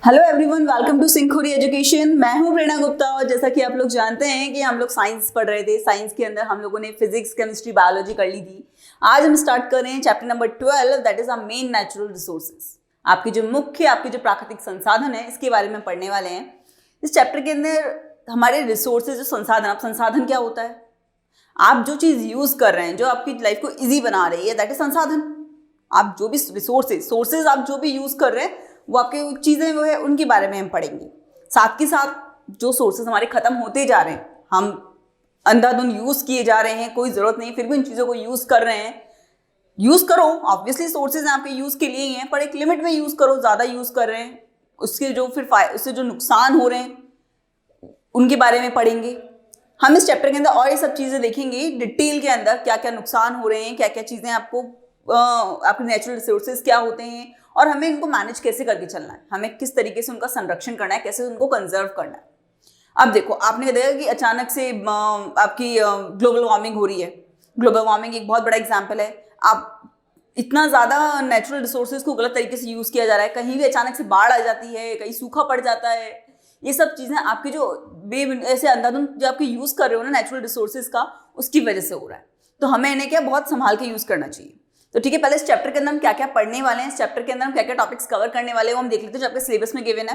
Hello everyone, welcome to सिंखुरी education. मैं हूं प्रेरणा गुप्ता और जैसा कि आप लोग जानते हैं कि हम लोग साइंस पढ़ रहे थे। साइंस के अंदर हम लोगों ने फिजिक्स, केमिस्ट्री, बायोलॉजी कर ली थी। आज हम स्टार्ट कर रहे हैं chapter number 12, that is our main natural resources. आपकी जो प्राकृतिक संसाधन है इसके बारे में पढ़ने वाले हैं। इस चैप्टर के अंदर हमारे रिसोर्सेज, जो संसाधन, अब संसाधन क्या होता है? आप जो चीज यूज कर रहे हैं, जो आपकी लाइफ को इजी बना रही है, दैट इज संसाधन। आप जो भी सोर्सेज आप जो भी यूज कर रहे हैं, वो आपके चीजें वो है, उनके बारे में हम पढ़ेंगे। साथ के साथ जो सोर्सेज हमारे खत्म होते जा रहे हैं, हम अंधाधुंध यूज किए जा रहे हैं, कोई जरूरत नहीं फिर भी उन चीजों को यूज कर रहे हैं। यूज करो, ऑब्वियसली सोर्सेज आपके यूज के लिए ही हैं, पर एक लिमिट में यूज करो। ज्यादा यूज कर रहे हैं उससे जो नुकसान हो रहे हैं उनके बारे में पढ़ेंगे। हम इस चैप्टर के अंदर और ये सब चीजें देखेंगे डिटेल के अंदर, क्या क्या नुकसान हो रहे हैं, क्या क्या चीजें आपके नेचुरल रिसोर्सेज क्या होते हैं और हमें इनको मैनेज कैसे करके चलना है, हमें किस तरीके से उनका संरक्षण करना है, कैसे उनको कंजर्व करना है। अब देखो, आपने देखा कि अचानक से आपकी ग्लोबल वार्मिंग हो रही है। ग्लोबल वार्मिंग एक बहुत बड़ा एग्जाम्पल है। आप इतना ज्यादा नेचुरल रिसोर्सेज को गलत तरीके से यूज किया जा रहा है, कहीं भी अचानक से बाढ़ आ जाती है, कहीं सूखा पड़ जाता है। ये सब चीजें आपके जो ऐसे अंधाधुंध जो आपके यूज कर रहे हो ना नेचुरल रिसोर्सेज का, उसकी वजह से हो रहा है। तो हमें इन्हें क्या बहुत संभाल के यूज करना चाहिए। तो ठीक है, पहले इस चैप्टर के अंदर हम क्या क्या पढ़ने वाले हैं, इस चैप्टर के अंदर हम क्या क्या टॉपिक्स कवर करने वाले हैं वो हम देख लेते हैं जो आपके सिलेबस में गिवन है।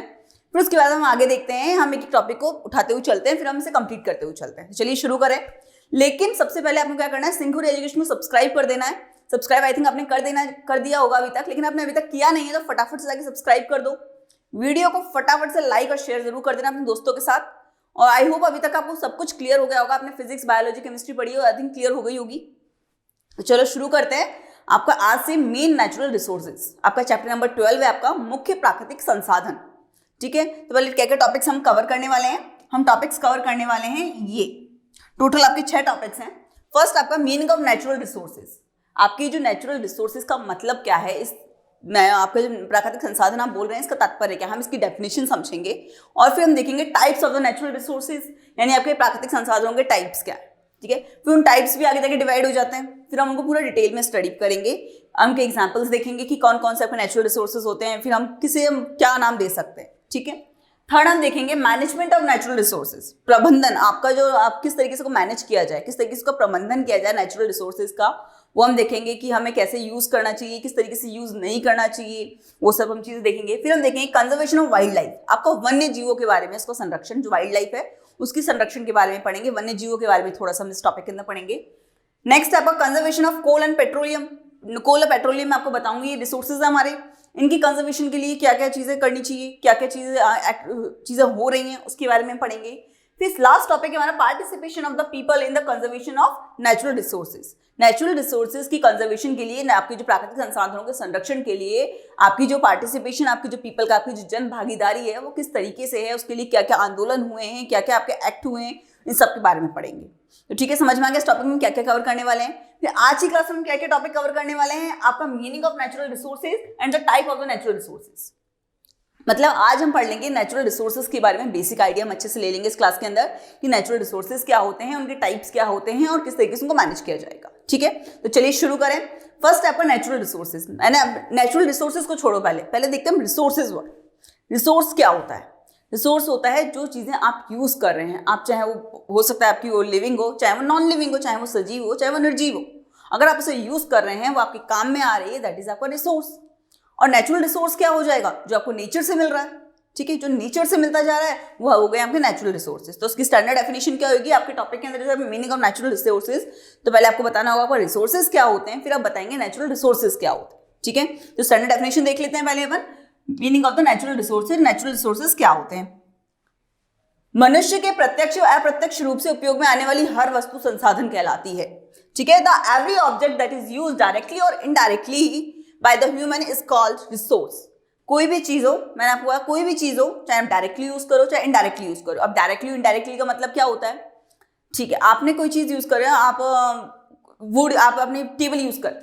फिर उसके बाद हम आगे देखते हैं, हम एक टॉपिक को उठाते हुए चलते हैं, फिर हम इसे कंप्लीट करते हुए चलते हैं। चलिए शुरू करें। लेकिन सबसे पहले आपको क्या करना है, सिंखुरी एजुकेशन को सब्सक्राइब कर देना है। सब्सक्राइब आई थिंक आपने कर दिया होगा अभी तक, लेकिन आपने अभी तक किया नहीं है तो फटाफट से जाके सब्सक्राइब कर दो। वीडियो को फटाफट से लाइक और शेयर जरूर कर देना अपने दोस्तों के साथ। और आई होप अभी तक आपको सब कुछ क्लियर हो गया होगा। आपने फिजिक्स, बायोलॉजी, केमिस्ट्री पढ़ी हो, आई थिंक क्लियर हो गई होगी। तो चलो शुरू करते हैं। आपका आज से मेन नेचुरल रिसोर्सेज, आपका चैप्टर नंबर 12 है, आपका मुख्य प्राकृतिक संसाधन। ठीक है, तो पहले क्या क्या टॉपिक्स हम कवर करने वाले हैं। हम टॉपिक्स कवर करने वाले हैं, ये टोटल आपके 6 टॉपिक्स हैं। फर्स्ट आपका मीनिंग ऑफ नेचुरल रिसोर्सेज। आपकी जो नेचुरल रिसोर्सेज का मतलब क्या है, इस आपका जो प्राकृतिक संसाधन आप बोल रहे हैं इसका तात्पर्य क्या है, हम इसकी डेफिनेशन समझेंगे। और फिर हम देखेंगे types of the natural resources, यानी आपके प्राकृतिक संसाधनों के टाइप्स क्या है। ठीक है, फिर उन टाइप्स भी आगे जाके डिवाइड हो जाते हैं, फिर हम उनको पूरा डिटेल में स्टडी करेंगे। उनके एग्जांपल्स देखेंगे कि कौन कौन से आपके नेचुरल रिसोर्सेज होते हैं, फिर हम क्या नाम दे सकते हैं। ठीक है, थर्ड हम देखेंगे मैनेजमेंट ऑफ नेचुरल रिसोर्सेज, प्रबंधन। आपका जो आप किस तरीके से को मैनेज किया जाए, किस तरीके से उसका प्रबंधन किया जाए नेचुरल रिसोर्सेज का, वो हम देखेंगे कि हमें कैसे यूज करना चाहिए, किस तरीके से यूज नहीं करना चाहिए, वो सब हम चीजें देखेंगे। फिर हम देखेंगे कंजर्वेशन ऑफ वाइल्ड लाइफ, आपको वन्य जीवों के बारे में, इसको संरक्षण, जो वाइल्ड लाइफ है उसकी संरक्षण के बारे में पढ़ेंगे। वन्य जीवों के बारे में थोड़ा सा हम इस टॉपिक के अंदर पढ़ेंगे। नेक्स्ट आपका conservation of coal and petroleum. Coal और पेट्रोलियम में आपको बताऊंगी ये रिसोर्सेज है हमारे, इनकी कंजर्वेशन के लिए क्या क्या चीजें करनी चाहिए, क्या क्या चीजें हो रही हैं उसके बारे में पढ़ेंगे। फिर लास्ट टॉपिक है हमारा participation of the people in the conservation of natural resources. Natural resources की कंजर्वेशन के लिए, आपके जो प्राकृतिक संसाधनों के संरक्षण के लिए आपकी जो पार्टिसिपेशन, आपकी जो पीपल का, आपकी जो जन भागीदारी है वो किस तरीके से है, उसके लिए क्या क्या आंदोलन हुए हैं, क्या क्या आपके एक्ट हुए हैं, इन सब के बारे में पढ़ेंगे। तो ठीक है, समझ में आ गया इस टॉपिक में क्या क्या कवर करने वाले हैं। फिर आज की क्लास में क्या क्या टॉपिक कवर करने वाले हैं, आपका meaning of natural resources and the type of the natural resources. मतलब आज हम पढ़ लेंगे नेचुरल रिसोर्सेज के बारे में, बेसिक आइडिया हम अच्छे से ले लेंगे इस क्लास के अंदर कि नेचुरल रिसोर्सेज क्या होते हैं, उनके टाइप्स क्या होते हैं और किस तरीके से उनको मैनेज किया जाएगा। ठीक है, तो चलिए शुरू करें। फर्स्ट आपका नेचुरल रिसोर्सेज। नेचुरल रिसोर्सेज को छोड़ो, पहले देखते हैं रिसोर्सेज वर्ड। रिसोर्स क्या होता है? रिसोर्स होता है जो चीजें आप यूज कर रहे हैं, आप चाहे वो हो सकता है आपकी वो लिविंग हो, चाहे वो नॉन लिविंग हो, चाहे वो सजीव हो, चाहे वो निर्जीव हो, अगर आप उसे यूज कर रहे हैं, वो आपके काम में आ रही है, दैट इज आपका रिसोर्स। और नेचुरल रिसोर्स क्या हो जाएगा, जो आपको नेचर से मिल रहा है। ठीक है, जो नेचर से मिलता जा रहा है वो हो गए आपके नेचुरल रिसोर्सेज। तो उसकी स्टैंडर्ड डेफिनेशन क्या होगी आपके टॉपिक के अंदर, मीनिंग ऑफ नेचुरल रिसोर्सेज। तो पहले आपको बताना होगा आपको रिसोर्सेज क्या होते हैं, फिर आप बताएंगे नेचुरल रिसोर्सेज क्या होते हैं। ठीक है, तो स्टैंडर्ड डेफिनेशन देख लेते हैं पहले अपन, meaning of the natural resources. Natural resources क्या होते हैं? मनुष्य के प्रत्यक्ष और अप्रत्यक्ष रूप से उपयोग में आने वाली हर वस्तु संसाधन कहलाती है। ठीक है, the every object that is used directly और indirectly by the human is called resource. कोई भी चीज हो, मैंने आपको कहा कोई भी चीज हो, चाहे आप डायरेक्टली यूज करो चाहे इनडायरेक्टली यूज करो। अब डायरेक्टली इनडायरेक्टली का मतलब क्या होता है? ठीक है, आपने कोई चीज यूज कर रहे हो, आप अपनी टेबल यूज कर,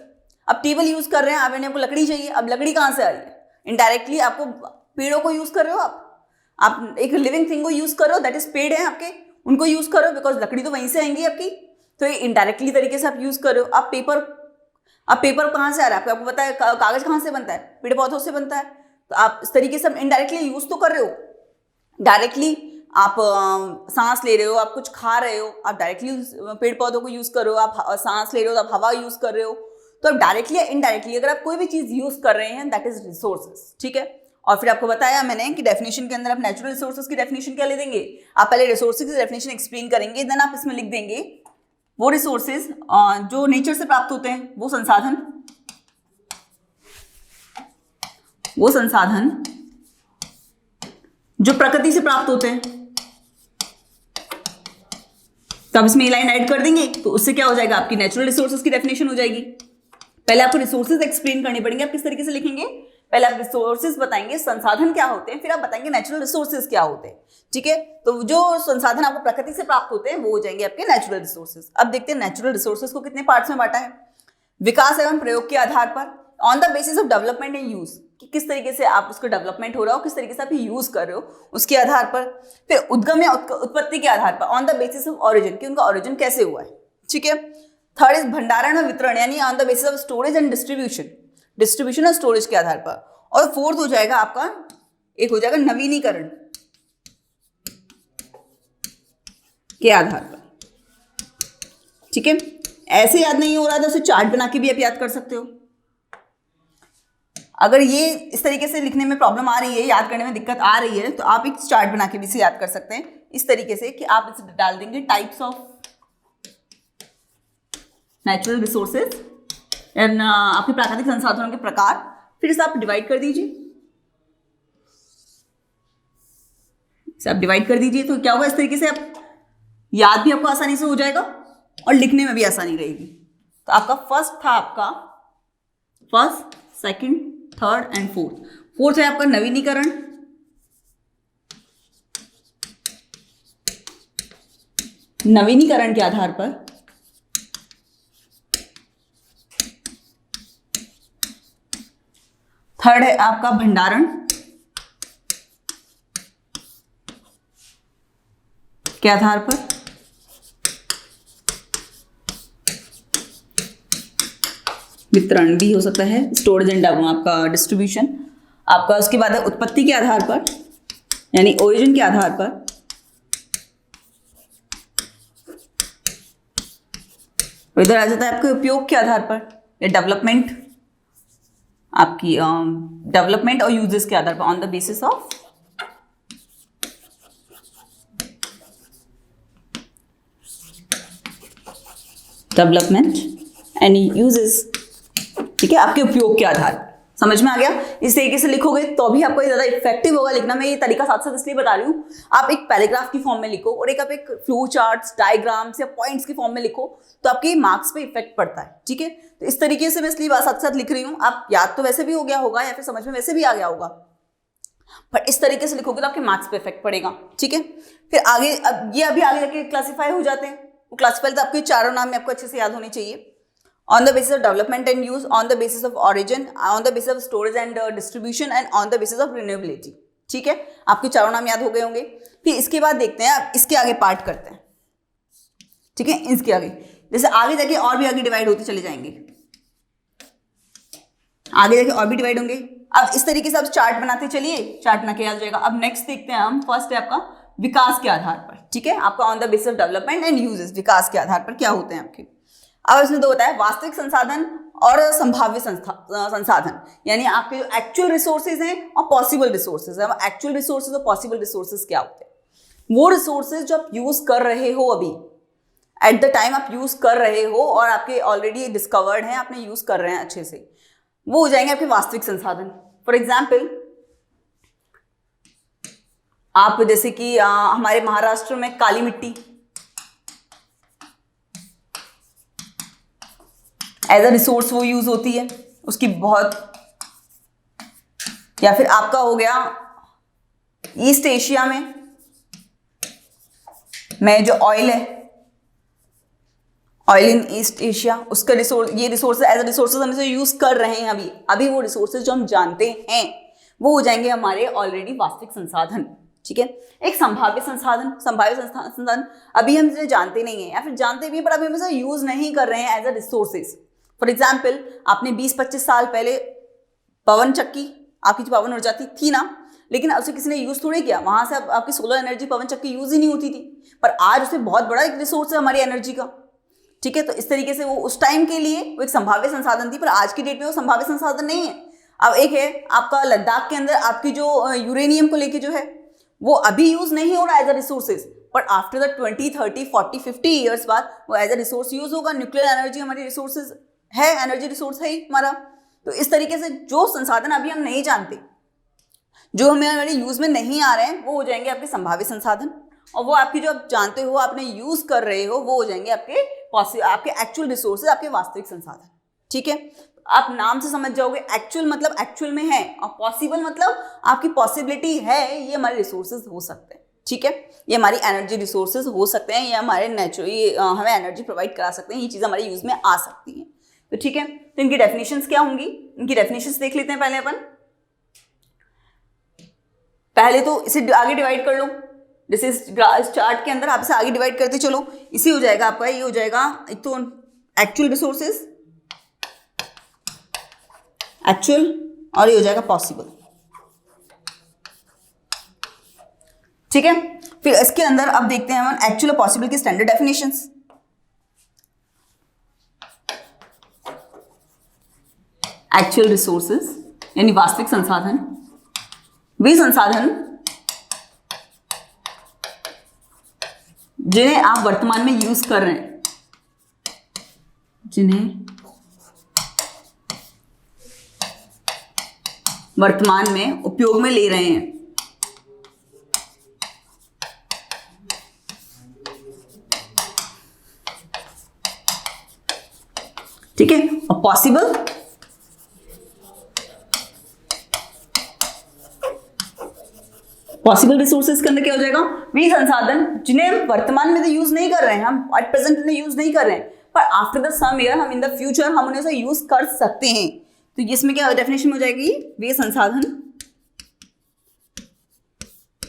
अब टेबल यूज कर रहे हैं, आपको लकड़ी चाहिए, अब लकड़ी कहां से आ रही है? इनडायरेक्टली आपको पेड़ों को यूज कर रहे हो, आप एक लिविंग थिंग को यूज करो, दैट इज पेड़ है आपके, उनको यूज करो बिकॉज लकड़ी तो वहीं से आएंगी आपकी। तो ये इनडायरेक्टली तरीके से आप यूज करो। आप पेपर कहां से आ रहा है? आपको पता है कागज कहां से बनता है? पेड़ पौधों से बनता है। तो आप इस तरीके से इनडायरेक्टली यूज तो कर रहे हो, डायरेक्टली आप सांस ले रहे हो, आप कुछ खा रहे हो, आप डायरेक्टली पेड़ पौधों को यूज कर रहे हो, आप सांस ले रहे हो तो आप हवा यूज कर रहे हो। तो आप डायरेक्टली या इनडायरेक्टली अगर आप कोई भी चीज यूज कर रहे हैं दैट इज रिसोर्सेज, ठीक है। और फिर आपको बताया मैंने कि डेफिनेशन के अंदर आप नेचुरल रिसोर्सेज की डेफिनेशन क्या ले देंगे, आप पहले रिसोर्सेज की डेफिनेशन एक्सप्लेन करेंगे, देन आप इसमें लिख देंगे वो रिसोर्सेज जो नेचर से प्राप्त होते हैं, वो संसाधन जो प्रकृति से प्राप्त होते हैं। तो आप इसमें लाइन ऐड कर देंगे तो उससे क्या हो जाएगा, आपकी नेचुरल रिसोर्सेज की डेफिनेशन हो जाएगी। पहले आपको रिसोर्सेज एक्सप्लेन करने पड़ेंगे, आप किस तरीके से लिखेंगे, पहले आप रिसोर्सेज बताएंगे, संसाधन क्या होते हैं, फिर आप बताएंगे नेचुरल रिसोर्सेज क्या होते हैं, ठीक है। तो जो संसाधन आपको प्रकृति से प्राप्त होते हैं वो हो जाएंगे आपके नेचुरल रिसोर्सेज। अब देखते हैं नेचुरल रिसोर्सेज को कितने पार्ट्स में बांटा है। विकास एवं प्रयोग के आधार पर, on the basis of development and use, कि किस तरीके से आप उसका डेवलपमेंट हो रहा हो, किस तरीके से आप यूज कर रहे हो उसके आधार पर। फिर उद्गम या उत्पत्ति के आधार पर, on the basis of origin, कि उनका ऑरिजिन कैसे हुआ है, ठीक है। थर्ड इज भंडारण और वितरण, यानी on the basis of storage and distribution और स्टोरेज के आधार पर। और फोर्थ हो जाएगा आपका, एक हो जाएगा नवीनीकरण के आधार पर, ठीक है। ऐसे याद नहीं हो रहा था, उसे चार्ट बना के भी आप याद कर सकते हो। अगर ये इस तरीके से लिखने में प्रॉब्लम आ रही है, याद करने में दिक्कत आ रही है, तो आप एक चार्ट बना के भी इसे याद कर सकते हैं इस तरीके से कि आप इसे डाल देंगे types of natural resources and आपके प्राकृतिक संसाधनों के प्रकार, फिर इसे आप डिवाइड कर दीजिए। इसे आप डिवाइड कर दीजिए तो क्या होगा, इस तरीके से आप याद भी आपको आसानी से हो जाएगा और लिखने में भी आसानी रहेगी। तो आपका फर्स्ट था आपका first, second, third and fourth है आपका नवीनीकरण, नवीनीकरण के आधार पर। थर्ड है आपका भंडारण के आधार पर। वितरण भी हो सकता है, स्टोरेज एंड आपका डिस्ट्रीब्यूशन आपका। उसके बाद है उत्पत्ति के आधार पर, यानी ओरिजिन के आधार पर। और इधर आ जाता है आपके उपयोग के आधार पर, या डेवलपमेंट, आपकी डेवलपमेंट और यूजेस के आधार पर, on the basis of development and uses, ठीक है, आपके उपयोग के आधार। समझ में आ गया? इस तरीके से लिखोगे तो भी आपको ज्यादा इफेक्टिव होगा लिखना। मैं ये तरीका साथ साथ इसलिए बता रही हूँ, आप एक पैराग्राफ की फॉर्म में लिखो और आप एक फ्लो चार्ट्स, डायग्राम्स या पॉइंट्स की फॉर्म में लिखो तो आपके मार्क्स पे इफेक्ट पड़ता है, ठीक है। तो इस तरीके से मैं इसलिए साथ साथ लिख रही हूँ। आप याद तो वैसे भी हो गया होगा या फिर समझ में वैसे भी आ गया होगा, पर इस तरीके से लिखोगे तो आपके मार्क्स पे इफेक्ट पड़ेगा, ठीक है। फिर आगे, अब ये अभी आगे जाके क्लासीफाई हो जाते हैं। वो क्लासीफाई तो आपके चारों नाम में आपको अच्छे से याद होने चाहिए। On the basis of development and use, on the basis of origin, on the basis of storage and distribution, and on the basis of renewability, ठीक है। आपके चारों नाम याद हो गए होंगे। फिर इसके बाद देखते हैं, अब इसके आगे पार्ट करते हैं, ठीक है। इसके आगे जैसे आगे जाके और भी आगे डिवाइड होते चले जाएंगे, आगे जाके और भी डिवाइड होंगे। अब इस तरीके से आप चार्ट बनाते चलिए, चार्ट बना के याद हो जाएगा। अब नेक्स्ट देखते हैं हम, फर्स्ट है आपका विकास के आधार पर, ठीक है। आपका on the basis of development and uses, विकास के आधार पर क्या होते हैं आपके। अब इसमें दो होता है, वास्तविक संसाधन और संभाव्य संसाधन, यानी आपके जो एक्चुअल रिसोर्सेज हैं और पॉसिबल रिसोर्सेज हैं। एक्चुअल रिसोर्सेज और पॉसिबल रिसोर्सेज क्या होते हैं, वो रिसोर्सेज जो आप यूज कर रहे हो, अभी एट द टाइम आप यूज कर रहे हो और आपके ऑलरेडी डिस्कवर्ड हैं, आपने यूज कर रहे हैं अच्छे से, वो हो जाएंगे आपके वास्तविक संसाधन। फॉर एग्जाम्पल, आप जैसे कि हमारे महाराष्ट्र में काली मिट्टी एज अ रिसोर्स वो यूज होती है, उसकी बहुत। या फिर आपका हो गया ईस्ट एशिया में जो ऑयल है, ऑयल इन ईस्ट एशिया, उसका रिसोर्स, ये रिसोर्सेज एज अ रिसोर्सेज हम इसे यूज कर रहे हैं अभी वो रिसोर्सेज जो हम जानते हैं वो हो जाएंगे हमारे ऑलरेडी वास्तविक संसाधन, ठीक है। एक संभाव्य संसाधन अभी हम इसे जानते नहीं है, या फिर जानते भी पर अभी हम इसे यूज नहीं कर रहे हैं as a resources. For example, आपने 20-25 साल पहले पवन चक्की आपकी जो पवन ऊर्जा थी ना, लेकिन उसे किसी ने यूज थोड़ी किया, वहां से आपकी सोलर एनर्जी पवन चक्की यूज ही नहीं होती थी, पर आज उसे बहुत बड़ा एक रिसोर्स है हमारी एनर्जी का। ठीक है, तो इस तरीके से वो उस टाइम के लिए वो एक संभाव्य संसाधन थी, पर आज की डेट में वो संभाव्य संसाधन नहीं है। अब एक है आपका लद्दाख के अंदर आपकी जो यूरेनियम को लेके जो है वो अभी यूज नहीं हो रहा as a resources, but after the 20, 30, 40, 50 years बाद वो एज अ रिसोर्स यूज होगा। न्यूक्लियर एनर्जी हमारी रिसोर्सेज है, एनर्जी रिसोर्स है ही हमारा। तो इस तरीके से जो संसाधन अभी हम नहीं जानते, जो हमें हमारे यूज में नहीं आ रहे हैं, वो हो जाएंगे आपके संभावित संसाधन, और वो आपकी जो आप जानते हो, आपने यूज कर रहे हो, वो हो जाएंगे आपके एक्चुअल रिसोर्सेज, आपके वास्तविक संसाधन। ठीक है, आप नाम से समझ जाओगे, एक्चुअल मतलब एक्चुअल में है, और पॉसिबल मतलब आपकी पॉसिबिलिटी है, ये हमारे रिसोर्सेज हो सकते हैं। ठीक है, ये हमारी एनर्जी रिसोर्सेज हो सकते हैं, ये हमारे नेचुरली हमें एनर्जी प्रोवाइड करा सकते हैं, ये चीज़ हमारे यूज में आ सकती हैं। तो ठीक है, तो इनकी डेफिनेशंस क्या होंगी, इनकी डेफिनेशंस देख लेते हैं पहले अपन। पहले तो इसे आगे डिवाइड कर लो, जैसे इस चार्ट के अंदर आप इसे आगे डिवाइड करते चलो, इसे हो जाएगा आपका, ये हो जाएगा एक तो एक्चुअल रिसोर्सेज, एक्चुअल, और ये हो जाएगा पॉसिबल। ठीक है, फिर इसके अंदर अब देखते हैं हम एक्चुअल और पॉसिबल की स्टैंडर्ड डेफिनेशंस। एक्चुअल रिसोर्सेज यानी वास्तविक संसाधन, वे संसाधन जिन्हें आप वर्तमान में यूज कर रहे हैं, जिन्हें वर्तमान में उपयोग में ले रहे हैं। ठीक है, और पॉसिबल रिसोर्सेज के अंदर क्या हो जाएगा, वे संसाधन जिन्हें हम वर्तमान में तो यूज नहीं कर रहे हैं, हम एट प्रेजेंट उन्हें यूज नहीं कर रहे हैं, पर आफ्टर द सम ईयर हम इन द फ्यूचर हम उन्हें यूज कर सकते हैं। तो इसमें क्या डेफिनेशन हो जाएगी, वे संसाधन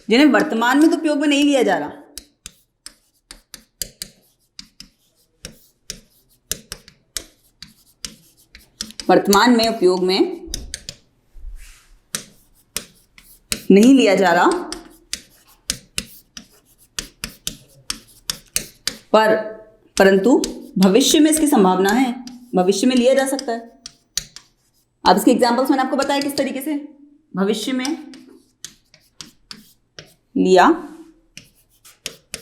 जिन्हें वर्तमान में तो उपयोग में नहीं लिया जा रहा, वर्तमान में उपयोग में नहीं लिया जा रहा, परंतु भविष्य में इसकी संभावना है, भविष्य में लिया जा सकता है। अब इसके एग्जांपल्स मैंने आपको बताया किस तरीके से भविष्य में लिया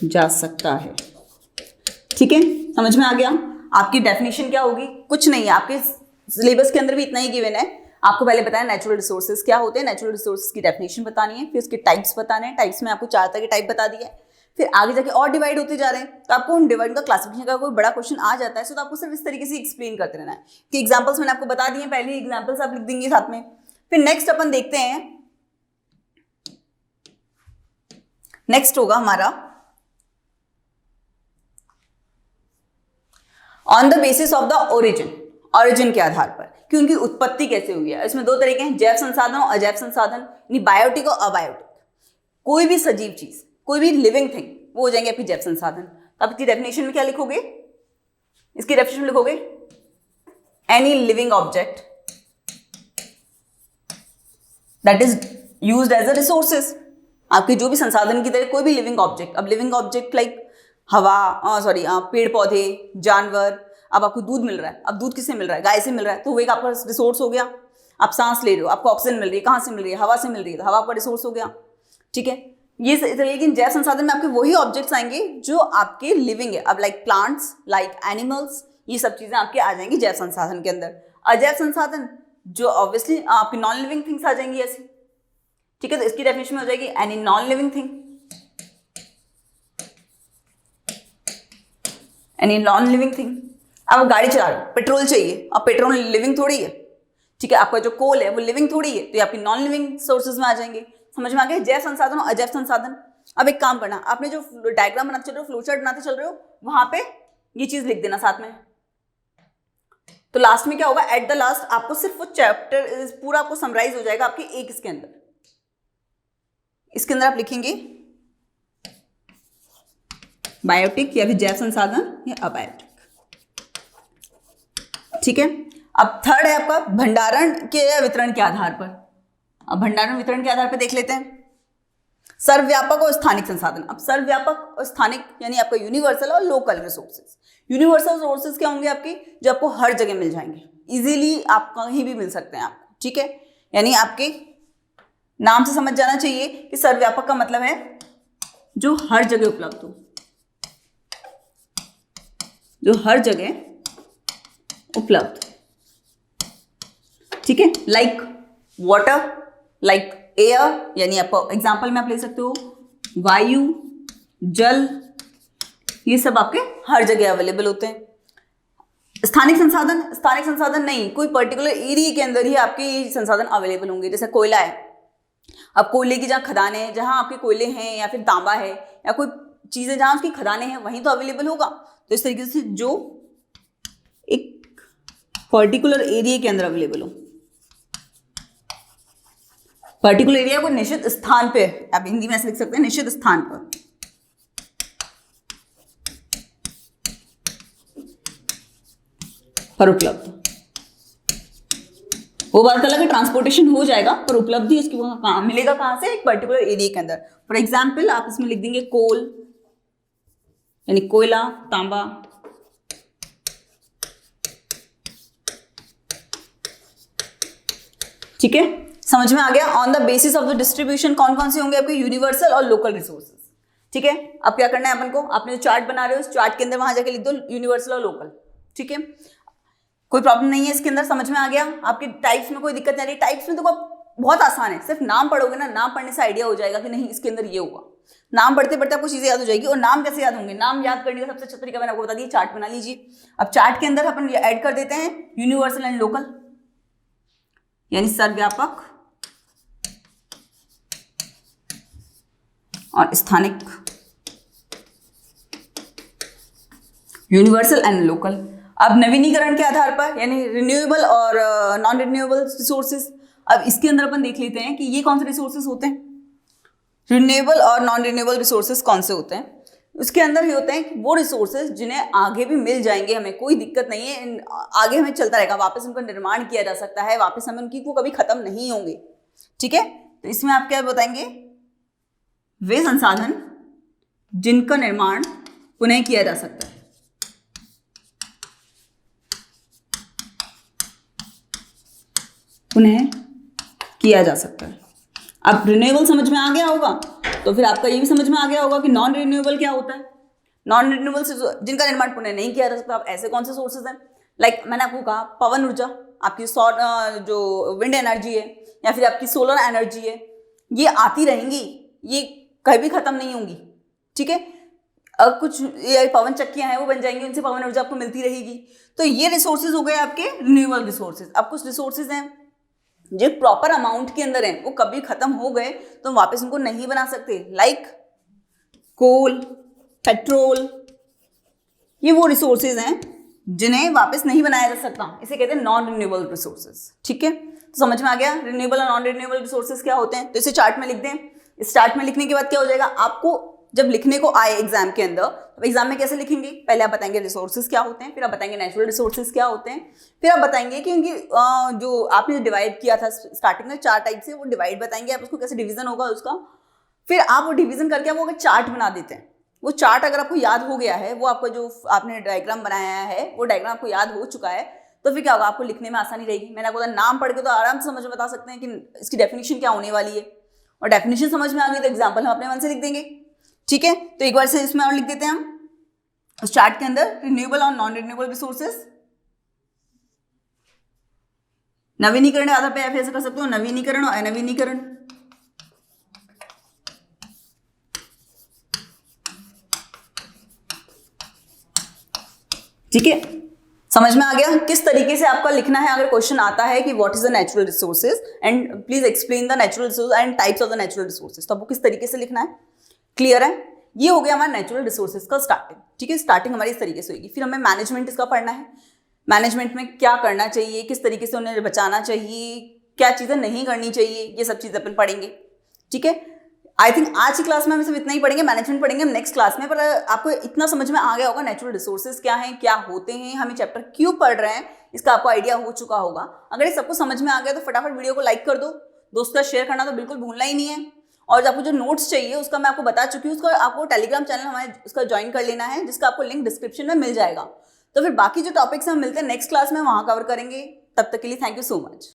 जा सकता है। ठीक है, समझ में आ गया। आपकी डेफिनेशन क्या होगी, कुछ नहीं है, आपके सिलेबस के अंदर भी इतना ही गिवन है। आपको पहले बताया नेचुरल रिसोर्सेज क्या होते हैं, नेचुरल रिसोर्सेज की डेफिनेशन बतानी है, फिर उसके टाइप्स बताने हैं, टाइप्स में आपको 4 तरह के टाइप बता दिए, फिर आगे जाके और डिवाइड होते जा रहे हैं। तो आपको उन डिवाइड का क्लासिफिकेशन का कोई बड़ा क्वेश्चन आ जाता है, तो आपको सिर्फ इस तरीके से एक्सप्लेन करते रहना है कि एग्जांपल्स मैंने आपको बता दिए, पहले एग्जांपल्स आप लिख देंगे साथ में। फिर नेक्स्ट अपन देखते हैं, नेक्स्ट होगा हमारा on the basis of the origin के आधार पर कि उनकी उत्पत्ति कैसे हुई है। इसमें 2 तरीके हैं, जैव संसाधन और अजैव संसाधन, यानी बायोटिक और अबायोटिक। कोई भी सजीव चीज, कोई भी लिविंग थिंग, वो हो जाएंगे आपकी जैव संसाधन। तो आप इसकी डेफिनेशन में क्या लिखोगे, इसकी डेफिनेशन में लिखोगे any living object that is used as a resources. आपके जो भी संसाधन की तरह कोई भी लिविंग ऑब्जेक्ट, अब लिविंग ऑब्जेक्ट लाइक पेड़ पौधे, जानवर। अब आपको दूध मिल रहा है, अब दूध किससे मिल रहा है, गाय से मिल रहा है, तो वो एक आपका रिसोर्स हो गया। आप सांस ले रहे हो, आपको ऑक्सीजन मिल रही है, कहाँ से मिल रही है, हवा से मिल रही है, तो हवा आपका रिसोर्स हो गया। ठीक है, ये लेकिन जैव संसाधन में आपके वही ऑब्जेक्ट्स आएंगे जो आपके लिविंग है। अब लाइक प्लांट्स, लाइक एनिमल्स, ये सब चीजें आपके आ जाएंगी जैव संसाधन के अंदर। अजैव संसाधन जो ऑब्वियसली आपकी नॉन लिविंग थिंग्स आ जाएंगी ऐसी। ठीक है, तो इसकी डेफिनेशन में हो जाएगी any non living thing, any non living thing. अब गाड़ी चला रहे हो, पेट्रोल चाहिए, अब पेट्रोल लिविंग थोड़ी है। ठीक है, आपका जो कोल है वो लिविंग थोड़ी है, तो ये आपकी नॉन लिविंग सोर्सेज में आ जाएंगे। समझ में आ गया, जैव संसाधन और अजैव संसाधन। अब एक काम करना, आपने जो डायग्राम बनाते चल रहे हो, फ्लो चार्ट बनाते चल रहे हो, वहां पे ये चीज लिख देना साथ में। तो लास्ट में क्या होगा, एट द लास्ट आपको सिर्फ वो चैप्टर पूरा आपको समराइज हो जाएगा आपके एक इसके अंदर। इसके अंदर आप लिखेंगे बायोटिक या फिर जैव संसाधन या अबायोटिक। ठीक है, अब थर्ड है आपका भंडारण के या वितरण के आधार पर। अब भंडारण वितरण के आधार पर देख लेते हैं। सर्वव्यापक और स्थानिक संसाधन। अब सर्वव्यापक और स्थानिक यानी आपका यूनिवर्सल और लोकल रिसोर्सेज। यूनिवर्सल रिसोर्सेज क्या होंगे आपके, जो आपको हर जगह मिल जाएंगे, इजीली आप कहीं भी मिल सकते हैं आपको, ठीक है। यानी आपके नाम से समझ जाना चाहिए कि सर्वव्यापक का मतलब है जो हर जगह उपलब्ध हो, जो हर जगह उपलब्ध, ठीक है। लाइक वाटर, लाइक एयर, यानी आप एग्जाम्पल में आप ले सकते हो वायु, जल, ये सब आपके हर जगह अवेलेबल होते हैं। स्थानिक संसाधन, स्थानिक संसाधन नहीं, कोई पर्टिकुलर एरिया के अंदर ही आपके ये संसाधन अवेलेबल होंगे। जैसे कोयला है, अब कोयले की जहाँ खदानें हैं, जहाँ आपके कोयले हैं या फिर तांबा है या कोई चीजें जहाँ उसकी खदानें हैं वहीं तो अवेलेबल होगा। तो इस तरीके से जो एक पर्टिकुलर एरिया के अंदर अवेलेबल हो, पर्टिकुलर एरिया को निश्चित स्थान पे, आप हिंदी में ऐसे लिख सकते हैं निश्चित स्थान पर उपलब्ध। वो बात अलग है, ट्रांसपोर्टेशन हो जाएगा पर उपलब्धि इसकी वहां कहाँ मिलेगा, कहां से, एक पर्टिकुलर एरिया के अंदर। फॉर एग्जाम्पल आप इसमें लिख देंगे कोल, यानी कोयला, तांबा, ठीक है, समझ में आ गया। On the basis of the distribution कौन कौन से होंगे आपके, यूनिवर्सल और लोकल रिसोर्सेज, ठीक है। अब क्या करना है अपन को, आपने जो चार्ट बना रहे हो उस चार्ट के अंदर वहां जाके लिख दो यूनिवर्सल और लोकल, ठीक है। कोई प्रॉब्लम नहीं है इसके अंदर, समझ में आ गया। आपके टाइप्स में कोई दिक्कत नहीं आ रही। टाइप्स में तो बहुत आसान है, सिर्फ नाम पढ़ोगे ना, नाम पढ़ने से आइडिया हो जाएगा कि नहीं इसके अंदर ये होगा। नाम पढ़ते पढ़ते आपको चीजें याद हो जाएगी। और नाम कैसे याद होंगे, नाम याद करने का सबसे अच्छा तरीका मैंने आपको बता दिया, चार्ट बना लीजिए। अब चार्ट के अंदर अपन ऐड कर देते हैं यूनिवर्सल एंड लोकल, यानी सर्वव्यापक और स्थानिक, यूनिवर्सल एंड लोकल। अब नवीनीकरण के आधार पर, यानी रिन्यूएबल और नॉन रिन्यूएबल रिसोर्सेज। अब इसके अंदर अपन देख लेते हैं कि ये कौन से रिसोर्सेज होते हैं, रिन्यूएबल और नॉन रिन्यूएबल रिसोर्सेज कौन से होते हैं। उसके अंदर ये होते हैं कि वो रिसोर्सेज जिन्हें आगे भी मिल जाएंगे, हमें कोई दिक्कत नहीं है, आगे हमें चलता रहेगा, वापस उनका निर्माण किया जा सकता है, वापस हमें उनकी वो कभी खत्म नहीं होंगे, ठीक है। तो इसमें आप क्या बताएंगे, वे संसाधन जिनका निर्माण पुनः किया जा सकता है, पुनः किया जा सकता है। अब रिन्यूएबल समझ में आ गया होगा, तो फिर आपका ये भी समझ में आ गया होगा कि नॉन रिन्यूएबल क्या होता है। नॉन रिन्यूएबल जिनका निर्माण पुनः नहीं किया जा सकता, अब ऐसे कौन से सोर्सेज हैं, लाइक मैंने आपको कहा पवन ऊर्जा, आपकी सौर जो विंड एनर्जी है या फिर आपकी सोलर एनर्जी है, ये आती रहेंगी, ये कभी भी खत्म नहीं होंगी, ठीक है। अब कुछ ये पवन चक्कियां हैं वो बन जाएंगी, उनसे पवन ऊर्जा आपको मिलती रहेगी। तो ये रिसोर्सेज हो गए आपके रिन्यूएबल रिसोर्सेज। अब कुछ रिसोर्सेज हैं जो प्रॉपर अमाउंट के अंदर हैं, वो कभी खत्म हो गए तो हम वापस उनको नहीं बना सकते, लाइक कोल, पेट्रोल, ये वो रिसोर्सेज हैं जिन्हें वापस नहीं बनाया जा सकता, इसे कहते हैं नॉन रिन्यूएबल रिसोर्सेज, ठीक है। तो समझ में आ गया रिन्यूएबल और नॉन रिन्यूएबल रिसोर्सेज क्या होते हैं। तो इसे चार्ट में लिख दें। इस चार्ट में लिखने के बाद क्या हो जाएगा, आपको जब लिखने को आए एग्जाम के अंदर, तो एग्जाम में कैसे लिखेंगे, पहले आप बताएंगे रिसोर्सेज क्या होते हैं, फिर आप बताएंगे नेचुरल रिसोर्सेज क्या होते हैं, फिर आप बताएंगे कि उनकी जो आपने डिवाइड किया था स्टार्टिंग में 4 टाइप से, वो डिवाइड बताएंगे आप उसको कैसे डिवीजन होगा उसका। फिर आप वो डिवीजन करके आप वो अगर चार्ट बना देते हैं, वो चार्ट अगर आपको याद हो गया है, वो आपका जो आपने डायग्राम बनाया है वो डायग्राम आपको याद हो चुका है, तो फिर क्या होगा, आपको लिखने में आसानी रहेगी। मैंने आपको नाम पढ़ के तो आराम से समझ में बता सकते हैं कि इसकी डेफिनेशन क्या होने वाली है, और डेफिनेशन समझ में आ गई तो एग्जाम्पल हम अपने मन से लिख देंगे, ठीक है। तो एक बार से इसमें और लिख देते हैं हम उस चार्ट के अंदर, रिन्यूएबल और नॉन रिन्यूएबल रिसोर्सेज। नवीनीकरण के आधार पर आप ऐसे कर सकते हो, नवीनीकरण और अनवीनीकरण, ठीक है। समझ में आ गया किस तरीके से आपका लिखना है। अगर क्वेश्चन आता है कि what is the natural resources and please explain the natural resource and types of the natural resources, तो आपको किस तरीके से लिखना है, क्लियर है। ये हो गया हमारा नेचुरल रिसोर्सेज का स्टार्टिंग, ठीक है। स्टार्टिंग हमारी इस तरीके से होगी। फिर हमें मैनेजमेंट इसका पढ़ना है, मैनेजमेंट में क्या करना चाहिए, किस तरीके से उन्हें बचाना चाहिए, क्या चीजें नहीं करनी चाहिए, ये सब चीजें अपन पढ़ेंगे, ठीक है। आई थिंक आज की क्लास में हम सिर्फ इतना ही पढ़ेंगे, मैनेजमेंट पढ़ेंगे हम नेक्स्ट क्लास में, पर आपको इतना समझ में आ गया होगा नेचुरल रिसोर्सेज क्या हैं, क्या होते हैं, हमें चैप्टर क्यों पढ़ रहे हैं, इसका आपको आइडिया हो चुका होगा। अगर ये सबको समझ में आ गया तो फटाफट वीडियो को लाइक कर दो, दोस्तों का शेयर करना तो बिल्कुल भूलना ही नहीं है। और आपको जो नोट्स चाहिए उसका मैं आपको बता चुकी हूँ, उसका आपको टेलीग्राम चैनल हमारे उसका ज्वाइन कर लेना है, जिसका आपको लिंक डिस्क्रिप्शन में मिल जाएगा। तो फिर बाकी जो टॉपिक्स हम मिलते हैं नेक्स्ट क्लास में, वहाँ कवर करेंगे। तब तक के लिए थैंक यू सो मच।